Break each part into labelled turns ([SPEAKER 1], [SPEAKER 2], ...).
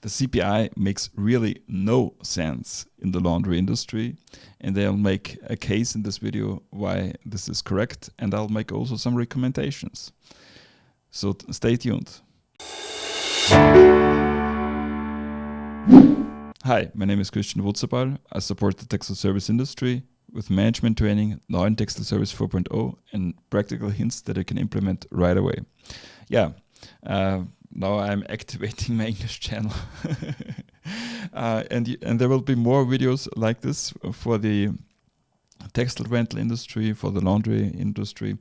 [SPEAKER 1] The CPI makes really no sense in the laundry industry, and I'll make a case in this video why this is correct, and I'll make also some recommendations. So stay tuned. Hi, my name is Christian Wutzerball. I support the textile service industry with management training, now in Textile Service 4.0, and practical hints that I can implement right away. Now I'm activating my English channel. And there will be more videos like this for the textile rental industry, for the laundry industry.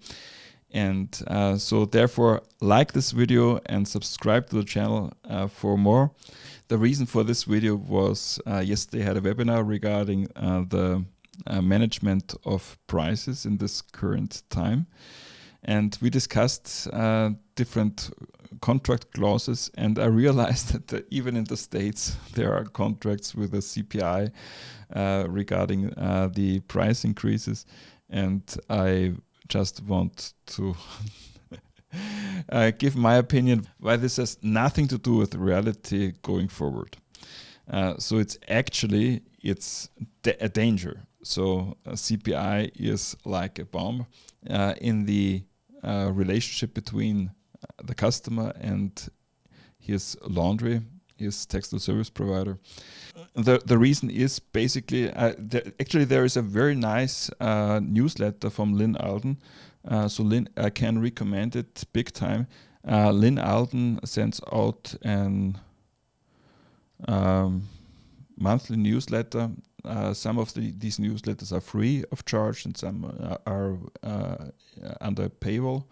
[SPEAKER 1] And so therefore, like this video and subscribe to the channel for more. The reason for this video was yesterday I had a webinar regarding the management of prices in this current time. And we discussed different contract clauses, and I realized that even in the States there are contracts with the CPI regarding the price increases, and I just want to give my opinion why this has nothing to do with reality going forward. So it's a danger. So CPI is like a bomb in the relationship between the customer and his laundry, his textile service provider. The reason is basically, actually there is a very nice newsletter from Lynn Alden. So Lynn, I can recommend it big time. Lynn Alden sends out an monthly newsletter. Some of these newsletters are free of charge, and some are under paywall,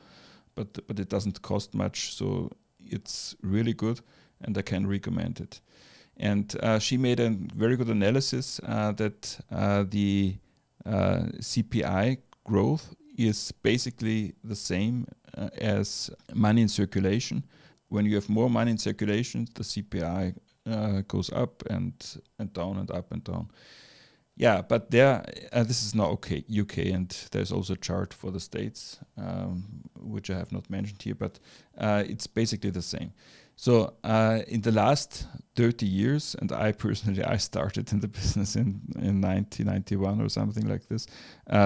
[SPEAKER 1] but it doesn't cost much, so it's really good, and I can recommend it. And she made a very good analysis that the CPI growth is basically the same as money in circulation. When you have more money in circulation, the CPI goes up and down and up and down. Yeah, but there, this is now UK, and there's also a chart for the States, which I have not mentioned here, but it's basically the same. So in the last 30 years, and I started in the business in 1991 or something like this.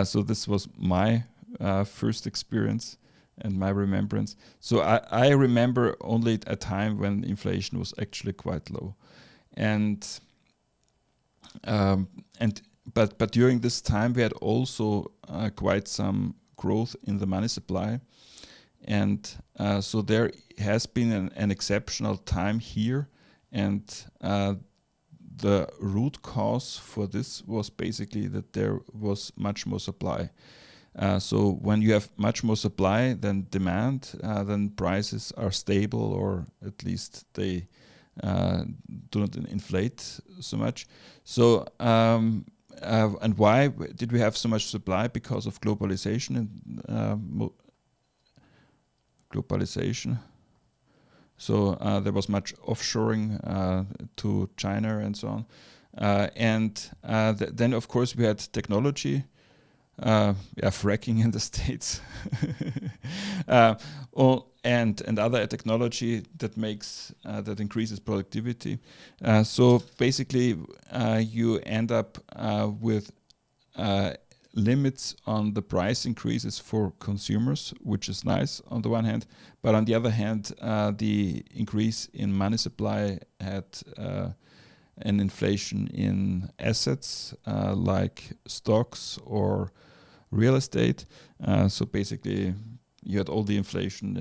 [SPEAKER 1] So this was my first experience and my remembrance. So I remember only a time when inflation was actually quite low, but during this time we had also quite some growth in the money supply, and so there has been an exceptional time here, and the root cause for this was basically that there was much more supply. So when you have much more supply than demand, then prices are stable, or at least they do not inflate so much. So and why did we have so much supply? Because of globalization and globalization. So there was much offshoring to China and so on. Then of course we had technology. Fracking in the States, and other technology that that increases productivity. So basically, you end up with limits on the price increases for consumers, which is nice on the one hand, but on the other hand, the increase in money supply had an inflation in assets like stocks or real estate. So basically you had all the inflation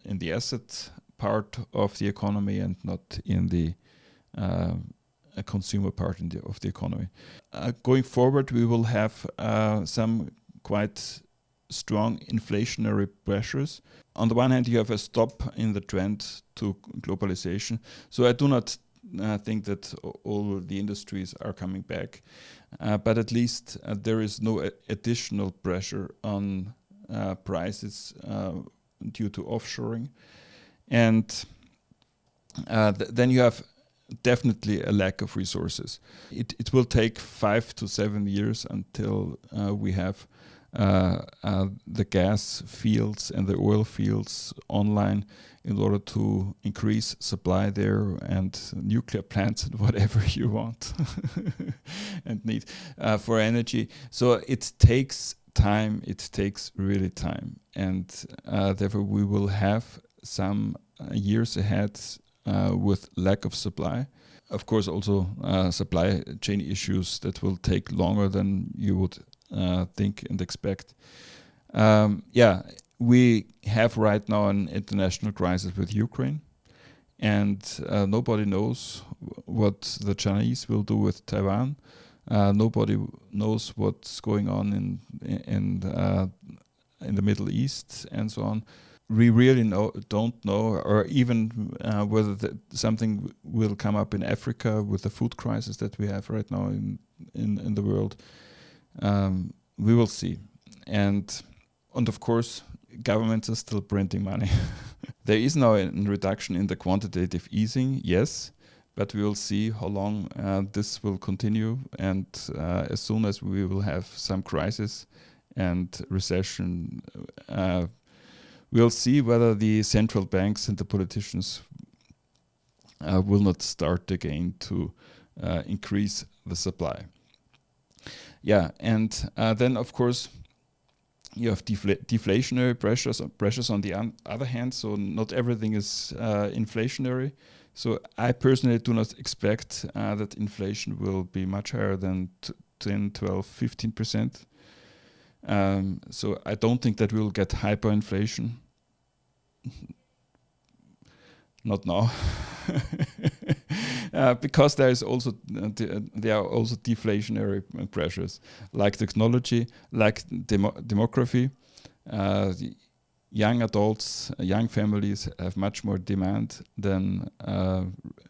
[SPEAKER 1] in the asset part of the economy and not in the consumer part of the economy. Going forward, we will have some quite strong inflationary pressures. On the one hand, you have a stop in the trend to globalization. So I do not think that all the industries are coming back, but at least there is no additional pressure on prices due to offshoring. And then you have definitely a lack of resources. It will take 5 to 7 years until we have the gas fields and the oil fields online in order to increase supply there, and nuclear plants and whatever you want and need for energy. So it takes time, it takes really time, and therefore we will have some years ahead with lack of supply. Of course, also supply chain issues that will take longer than you would think and expect. We have right now an international crisis with Ukraine, and nobody knows what the Chinese will do with Taiwan. Nobody knows what's going on in the Middle East and so on. We really don't know, or even whether something will come up in Africa with the food crisis that we have right now in the world. We will see, and of course, governments are still printing money. There is now a reduction in the quantitative easing, yes, but we will see how long this will continue, and as soon as we will have some crisis and recession, we'll see whether the central banks and the politicians will not start again to increase the supply. And then of course you have deflationary pressures on the other hand. So not everything is inflationary. So I personally do not expect that inflation will be much higher than 10, 12, 15%. So I don't think that we'll get hyperinflation. Not now. Because there is also there are also deflationary pressures, like technology, like demography. Young adults, young families have much more demand than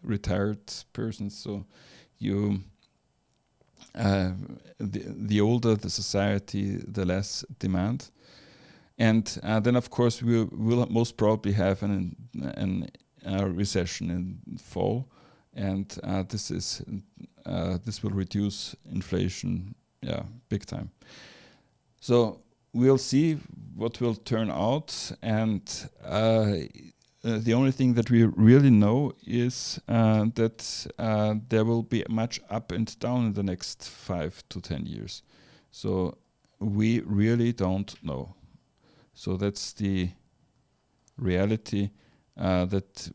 [SPEAKER 1] retired persons. So you, the older the society, the less demand. And then, of course, we will most probably have a recession in fall, and this will reduce inflation, big time. So we'll see what will turn out, and the only thing that we really know is that there will be much up and down in the next 5 to 10 years. So we really don't know. So that's the reality, that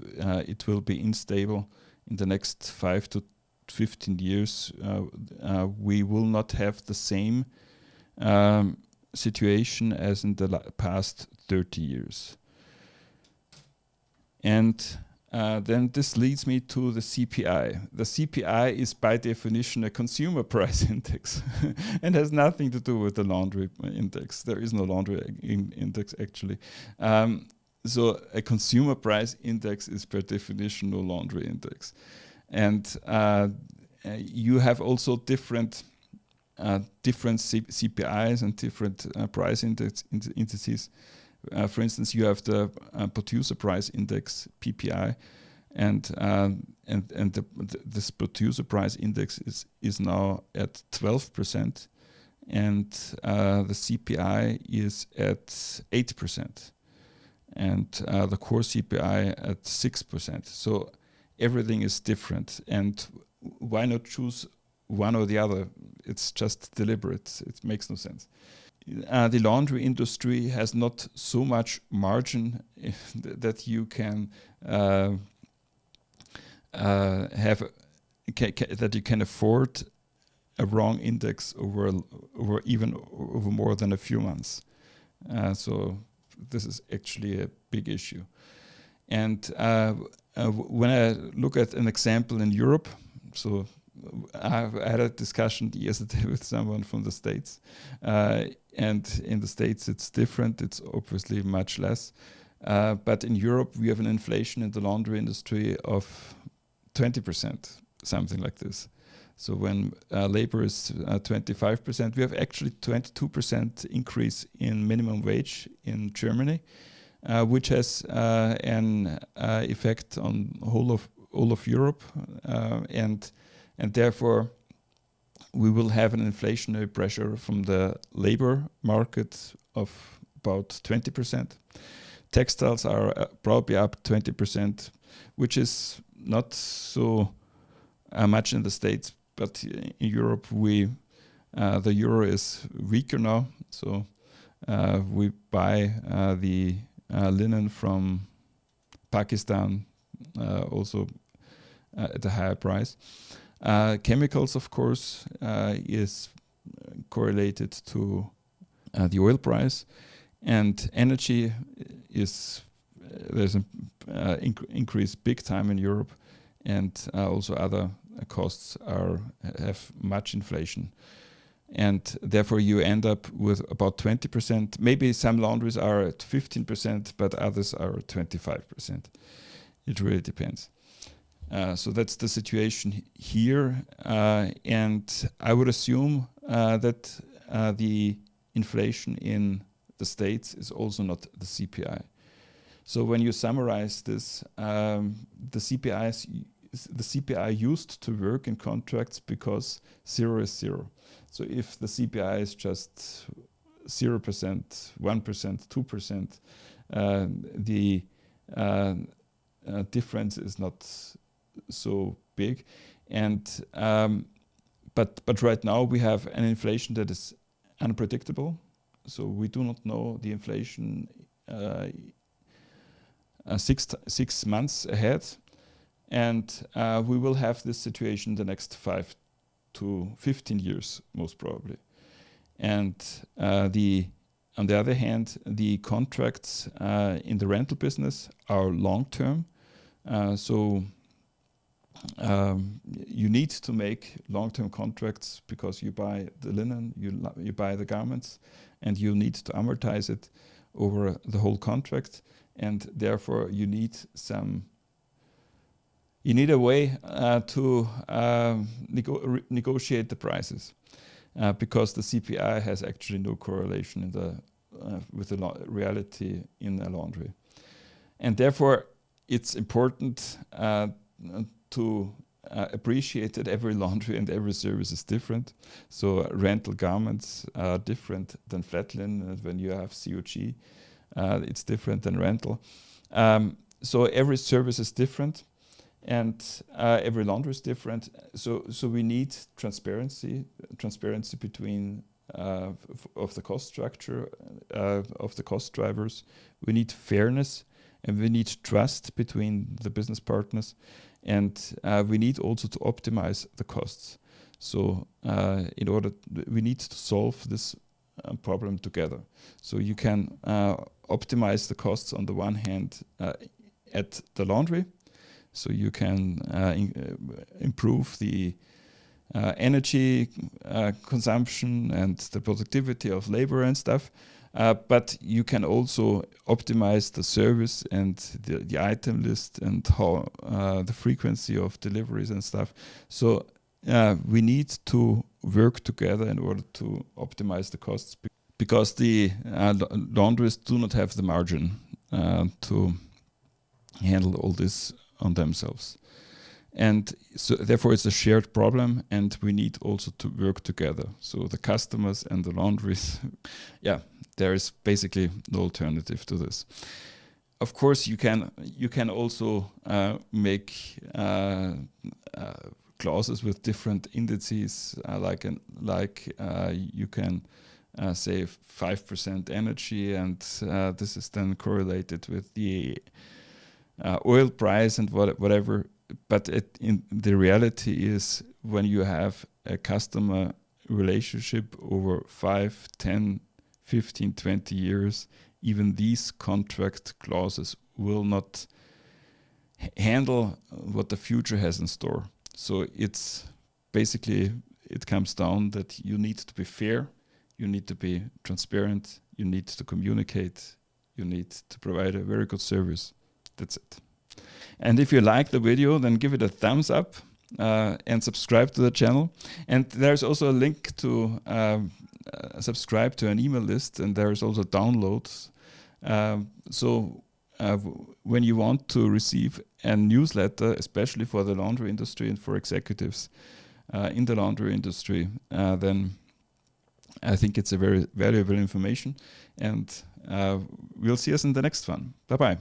[SPEAKER 1] it will be unstable in the next 5 to 15 years. We will not have the same situation as in the past 30 years. And then this leads me to the CPI. The CPI is by definition a consumer price index and has nothing to do with the laundry index. There is no laundry index actually. So a consumer price index is per definition no laundry index. And you have also different CPIs and different price indices. For instance, you have the producer price index (PPI), and this producer price index is now at 12%, and the CPI is at 8%, and the core CPI at 6%. So everything is different, and why not choose one or the other? It's just deliberate. It makes no sense. The laundry industry has not so much margin that you can that you can afford a wrong index over more than a few months. So this is actually a big issue. And when I look at an example in Europe, so I had a discussion yesterday with someone from the States, and in the States it's different. It's obviously much less, but in Europe we have an inflation in the laundry industry of 20%, something like this. So when labor is 25%, we have actually 22% increase in minimum wage in Germany, which has an effect on all of Europe, and therefore we will have an inflationary pressure from the labor market of about 20%. Textiles are probably up 20%, which is not so much in the States, but in Europe the euro is weaker now, so we buy the linen from Pakistan also at a higher price. Chemicals, of course, is correlated to the oil price, and energy is there's an increase big time in Europe, and also other costs have much inflation. And therefore you end up with about 20%. Maybe some laundries are at 15%, but others are at 25%. It really depends. So that's the situation here. And I would assume that the inflation in the States is also not the CPI. So when you summarize this, the CPI used to work in contracts because 0 is 0. So if the CPI is just 0%, 1%, 2%, the difference is not so big. And but right now we have an inflation that is unpredictable. So we do not know the inflation 6 months ahead, and we will have this situation the next 5 to 15 years, most probably. And on the other hand, the contracts in the rental business are long-term. So you need to make long-term contracts because you buy the linen, you buy the garments, and you need to amortize it over the whole contract. And therefore, you need a way to negotiate the prices, because the CPI has actually no correlation with the reality in a laundry. And therefore, it's important to appreciate that every laundry and every service is different. So rental garments are different than flat linen. When you have COG, it's different than rental. So every service is different, and every laundry is different. So we need transparency between of the cost structure, of the cost drivers. We need fairness, and we need trust between the business partners, and we need also to optimize the costs. So we need to solve this problem together. So you can optimize the costs on the one hand at the laundry. So you can improve the energy consumption and the productivity of labor and stuff. But you can also optimize the service and the item list and how the frequency of deliveries and stuff. So we need to work together in order to optimize the costs, because the laundries do not have the margin to handle all this on themselves. And so therefore it's a shared problem, and we need also to work together. So the customers and the laundries, there is basically no alternative to this. Of course, you can also make clauses with different indices, you can save 5% energy, and this is then correlated with the oil price and whatever. But in the reality is, when you have a customer relationship over 5, 10, 15, 20 years, even these contract clauses will not handle what the future has in store. So it's basically, it comes down that you need to be fair, you need to be transparent, you need to communicate, you need to provide a very good service. That's it. And if you like the video, then give it a thumbs up and subscribe to the channel. And there's also a link to subscribe to an email list, and there's also downloads. So when you want to receive a newsletter, especially for the laundry industry and for executives, in the laundry industry, then I think it's a very valuable information. And we'll see us in the next one. Bye-bye.